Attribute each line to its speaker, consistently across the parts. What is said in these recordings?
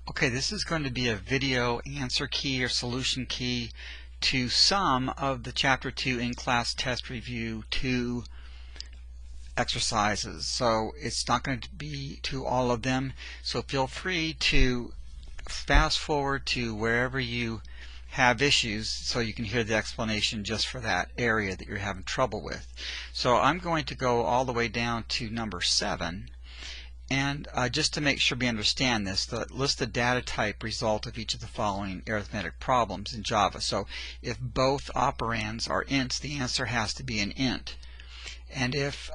Speaker 1: Okay, this is going to be a video answer key or solution key to some of the Chapter 2 in-class test review 2 exercises. So it's not going to be to all of them, so feel free to fast forward to wherever you have issues so you can hear the explanation just for that area that you're having trouble with. So I'm going to go all the way down to number 7. And just to make sure we understand this, list the data type result of each of the following arithmetic problems in Java. So if both operands are ints, the answer has to be an int. And if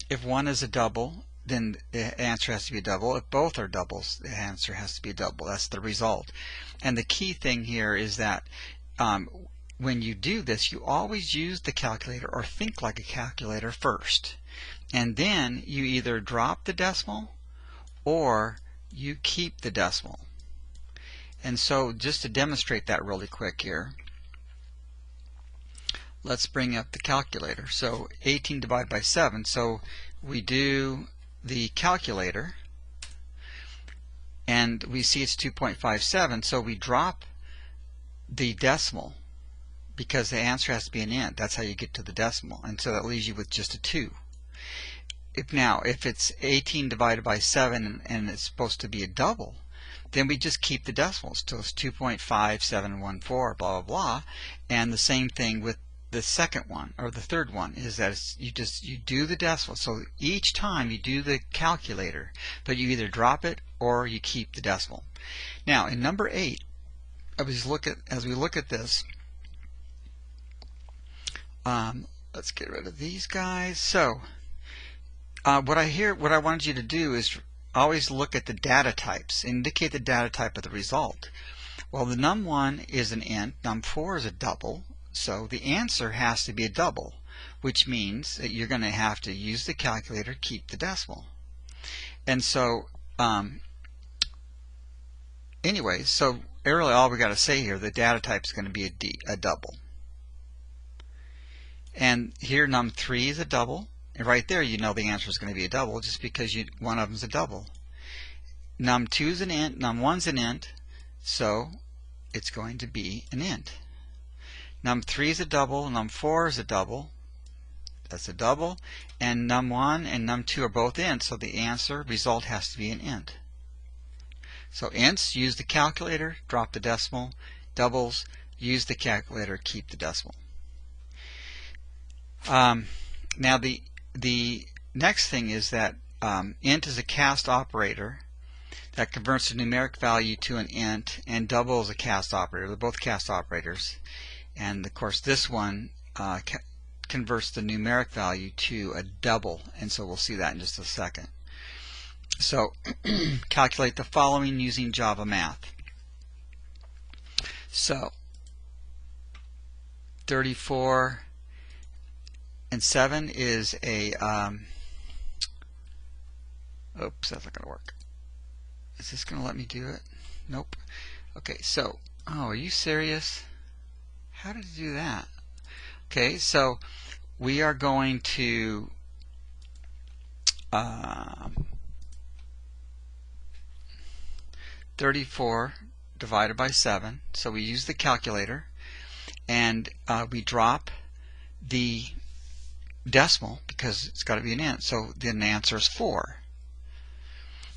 Speaker 1: if one is a double, then the answer has to be a double. If both are doubles, the answer has to be a double. That's the result. And the key thing here is that when you do this, you always use the calculator or think like a calculator first. And then you either drop the decimal or you keep the decimal. And so just to demonstrate that really quick here, let's bring up the calculator. So 18 divided by 7, so we do the calculator and we see it's 2.57, so we drop the decimal because the answer has to be an int. That's how you get to the decimal, and so that leaves you with just a 2. If it's 18 divided by 7 and it's supposed to be a double, then we just keep the decimals. So it's 2.5714, blah, blah, blah. And the same thing with the second one, or the third one, is that you do the decimal. So each time you do the calculator, but you either drop it or you keep the decimal. Now in number 8, as we look at this, let's get rid of these guys. So what I wanted you to do is always look at the data types, indicate the data type of the result. Well, the num1 is an int, num4 is a double, so the answer has to be a double, which means that you're going to have to use the calculator, keep the decimal. And so anyway, so really all we got to say here, the data type is going to be a double. And here num3 is a double. And right there, you know the answer is going to be a double just because one of them is a double. Num2 is an int, num1 is an int, so it's going to be an int. Num3 is a double, num4 is a double, that's a double, and num1 and num2 are both ints, so the answer result has to be an int. So ints, use the calculator, drop the decimal. Doubles, use the calculator, keep the decimal. Now the next thing is that int is a cast operator that converts a numeric value to an int, and double is a cast operator. They're both cast operators, and of course this one converts the numeric value to a double, and so we'll see that in just a second. So calculate the following using Java math. So 34 and 7 is a oops, that's not going to work. Is this going to let me do it? Nope. Okay, so, oh, are you serious? How did it do that? Okay, so we are going to 34 divided by 7, so we use the calculator, and we drop the decimal because it's got to be an int, so then the answer is 4.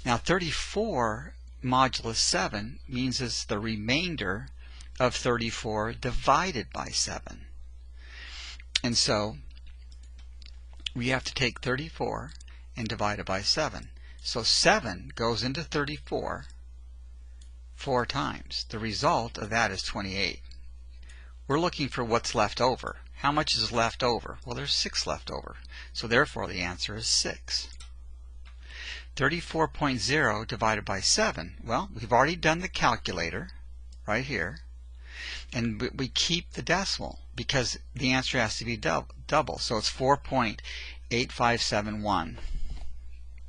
Speaker 1: Now 34 modulus 7 means it's the remainder of 34 divided by 7. And so we have to take 34 and divide it by 7. So 7 goes into 34 4 times. The result of that is 28. We're looking for what's left over. How much is left over? Well, there's 6 left over. So therefore the answer is 6. 34.0 divided by 7. Well, we've already done the calculator right here. And we keep the decimal because the answer has to be double. So it's 4.8571.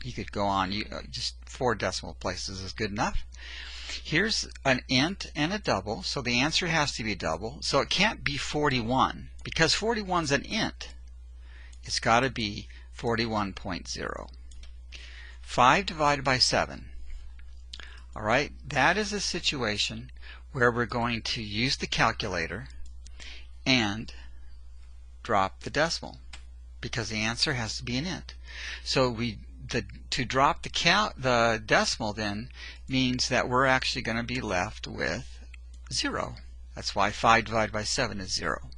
Speaker 1: You could go on. Just 4 decimal places is good enough. Here's an int and a double, so the answer has to be double. So it can't be 41 because 41 is an int. It's got to be 41.0. 5 divided by 7. All right, that is a situation where we're going to use the calculator and drop the decimal, because the answer has to be an int. So to drop the decimal then means that we're actually going to be left with 0. That's why 5 divided by 7 is 0.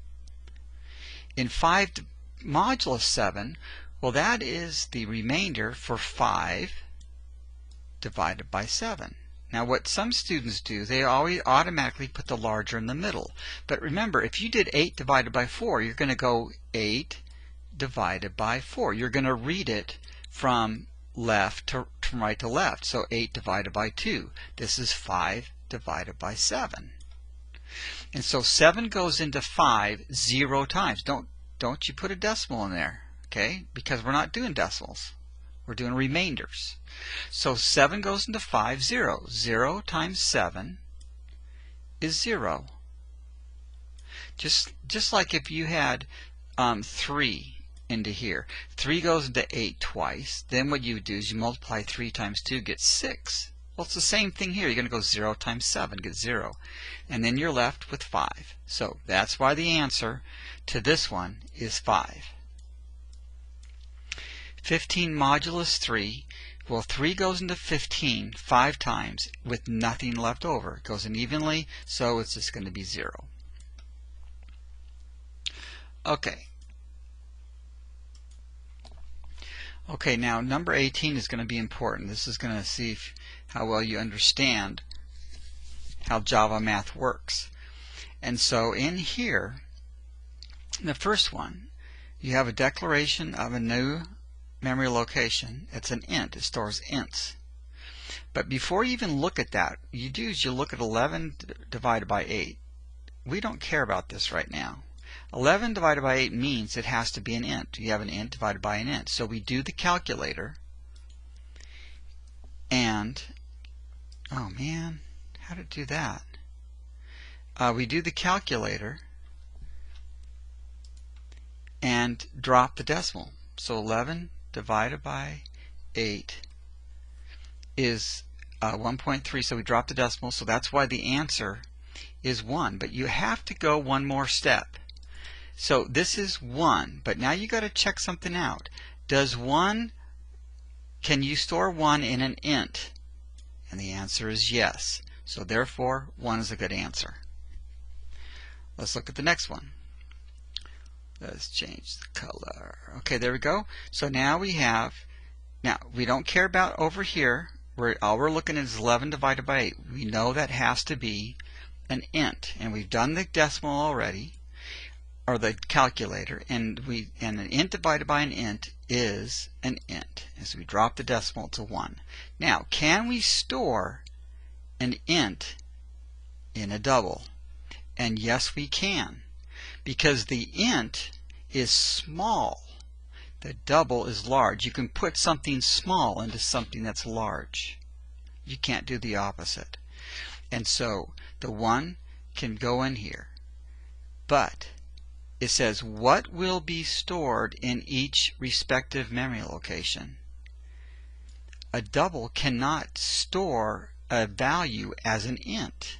Speaker 1: In 5 modulus 7, well, that is the remainder for 5 divided by 7. Now what some students do, they always automatically put the larger in the middle. But remember, if you did 8 divided by 4, you're going to go 8 divided by 4. You're going to read it from right to left. So 8 divided by 2. This is 5 divided by 7. And so 7 goes into 5 0 times. Don't you put a decimal in there, okay? Because we're not doing decimals. We're doing remainders. So 7 goes into 5 0. 0 times 7 is 0. Just like if you had 3 into here. 3 goes into 8 twice. Then what you do is you multiply 3 times 2, get 6. Well, it's the same thing here. You're going to go 0 times 7, get 0. And then you're left with 5. So that's why the answer to this one is 5. 15 modulus 3. Well, 3 goes into 15 5 times with nothing left over. It goes in evenly, so it's just going to be 0. Okay. Okay, now number 18 is going to be important. This is going to see how well you understand how Java math works. And so in here, in the first one, you have a declaration of a new memory location. It's an int. It stores ints. But before you even look at that, you look at 11 divided by 8. We don't care about this right now. 11 divided by 8 means it has to be an int. You have an int divided by an int. So we do the calculator, and oh man, how did it do that? We do the calculator and drop the decimal. So 11 divided by 8 is 1.3. So we drop the decimal. So that's why the answer is 1. But you have to go one more step. So this is 1, but now you got to check something out. Can you store 1 in an int? And the answer is yes. So therefore 1 is a good answer. Let's look at the next one. Let's change the color. Okay, there we go. So now we don't care about over here. All we're looking at is 11 divided by 8. We know that has to be an int, and we've done the decimal already, or the calculator, and an int divided by an int is an int. And so we drop the decimal to 1. Now, can we store an int in a double? And yes, we can, because the int is small. The double is large. You can put something small into something that's large. You can't do the opposite. And so the 1 can go in here. But it says what will be stored in each respective memory location. A double cannot store a value as an int.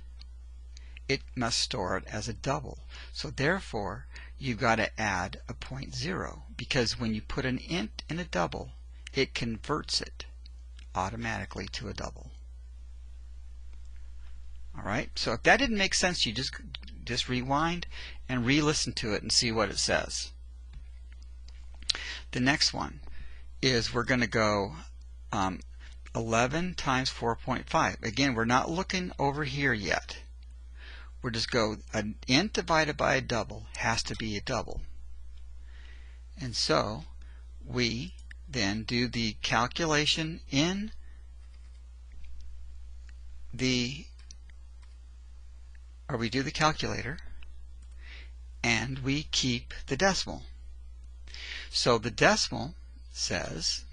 Speaker 1: It must store it as a double. So therefore, you've got to add a 0.0, because when you put an int in a double, it converts it automatically to a double. Alright, so if that didn't make sense, you just rewind and re-listen to it and see what it says. The next one is we're going to go 11 times 4.5. Again, we're not looking over here yet. We'll just go an int divided by a double has to be a double. And so we then do the calculation in we do the calculator and we keep the decimal. So the decimal says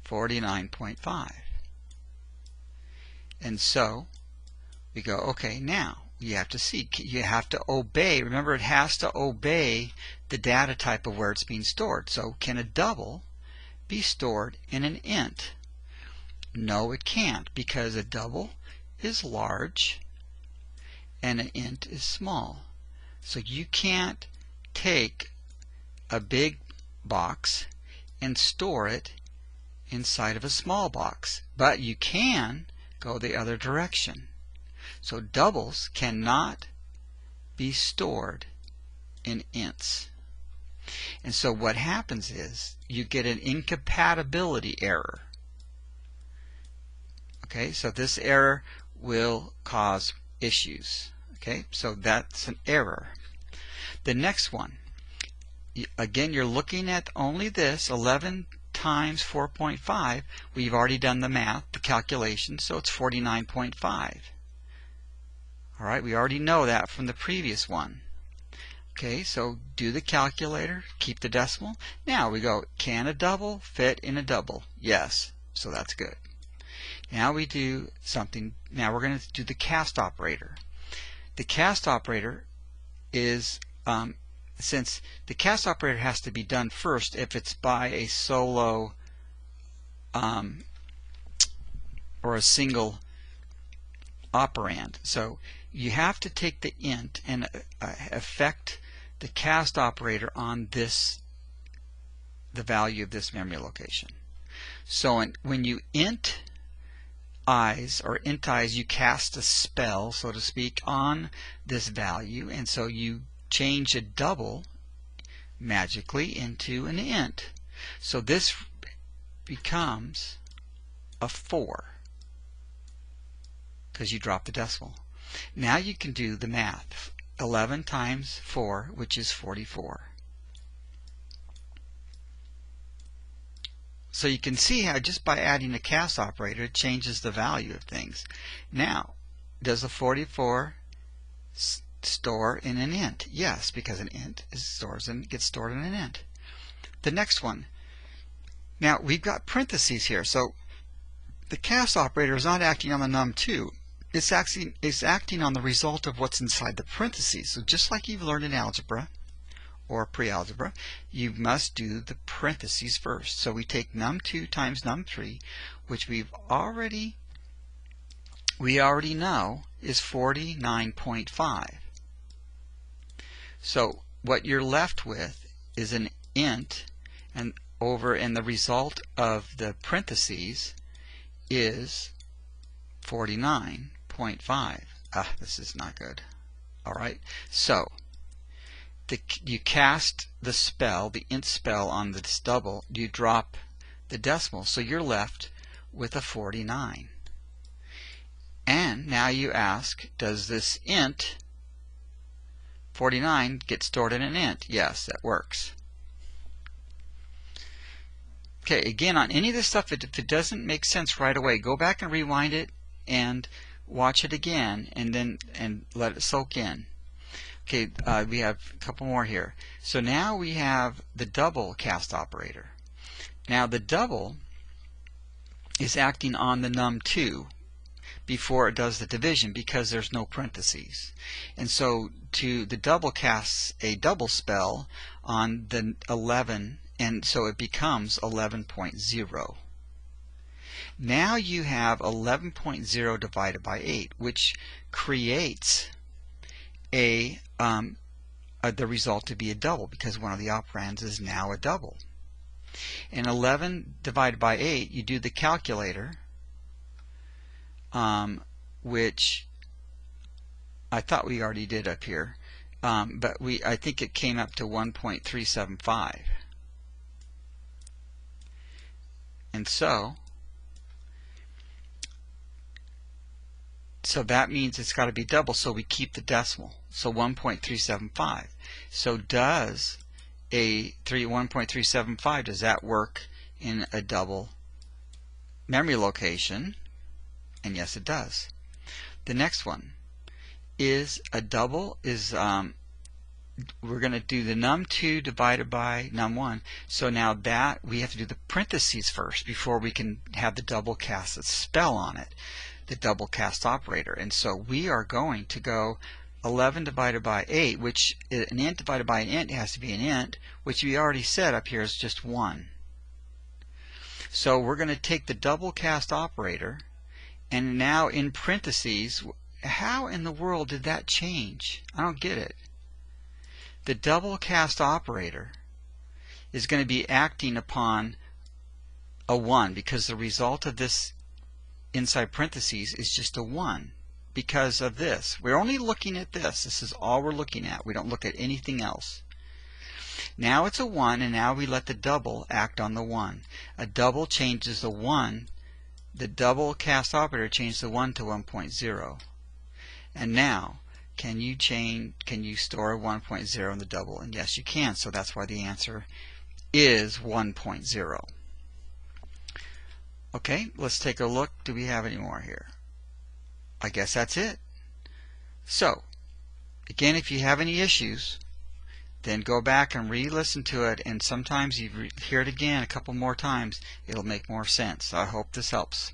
Speaker 1: 49.5. And so we go, okay, now you have to see, you have to obey. Remember, it has to obey the data type of where it's being stored. So can a double be stored in an int? No, it can't, because a double is large and an int is small. So you can't take a big box and store it inside of a small box, but you can go the other direction. So doubles cannot be stored in ints. And so what happens is you get an incompatibility error. Okay, so this error will cause issues. Okay, so that's an error. The next one, again, you're looking at only this 11 times 4.5. We've already done the math, the calculation, so it's 49.5. All right, we already know that from the previous one. Okay, so do the calculator, keep the decimal. Now we go, can a double fit in a double? Yes, so that's good. Now we do something, now we're going to do the cast operator. The cast operator is, since the cast operator has to be done first if it's by a solo or a single operand. So you have to take the int and affect the cast operator on this, the value of this memory location. So when you int i's or int i's, you cast a spell, so to speak, on this value, and so you change a double magically into an int. So this becomes a 4 because you drop the decimal. Now you can do the math. 11 times 4, which is 44. So you can see how just by adding a cast operator it changes the value of things. Now, does the 44 store in an int? Yes, because an int gets stored in an int. The next one. Now we've got parentheses here, so the cast operator is not acting on the num2. It's acting on the result of what's inside the parentheses. So just like you've learned in algebra or pre-algebra, you must do the parentheses first. So we take num2 times num3, which we already know is 49.5. So what you're left with is an int, and the result of the parentheses is 49.5. This is not good. Alright, so you cast the spell, the int spell, on this double, you drop the decimal, so you're left with a 49. And now you ask, does this int 49 get stored in an int? Yes, that works. Okay, again, on any of this stuff, if it doesn't make sense right away, go back and rewind it and watch it again, and let it soak in. Okay, we have a couple more here. So now we have the double cast operator. Now the double is acting on the num2 before it does the division because there's no parentheses. And so the double casts a double spell on the 11, and so it becomes 11.0. Now you have 11.0 divided by 8, which creates the result to be a double because one of the operands is now a double. And 11 divided by 8, you do the calculator, which I thought we already did up here, but I think it came up to 1.375. And so that means it's got to be double, so we keep the decimal. So 1.375. So does a 1.375, does that work in a double memory location? And yes, it does. The next one is a double is we're going to do the num2 divided by num1. So now that we have to do the parentheses first before we can have the double cast a spell on it, the double cast operator. And so we are going to go 11 divided by 8, which an int divided by an int has to be an int, which we already said up here is just 1. So we're going to take the double cast operator, and now in parentheses, how in the world did that change? I don't get it. The double cast operator is going to be acting upon a 1 because the result of this inside parentheses is just a 1 because of this. We're only looking at this. This is all we're looking at. We don't look at anything else. Now it's a 1, and now we let the double act on the 1. A double changes the 1. The double cast operator changed the 1 to 1.0. And now, can you store 1.0 in the double? And yes, you can. So that's why the answer is 1.0. Okay, let's take a look. Do we have any more here? I guess that's it. So, again, if you have any issues, then go back and re-listen to it, and sometimes you hear it again a couple more times, it'll make more sense. I hope this helps.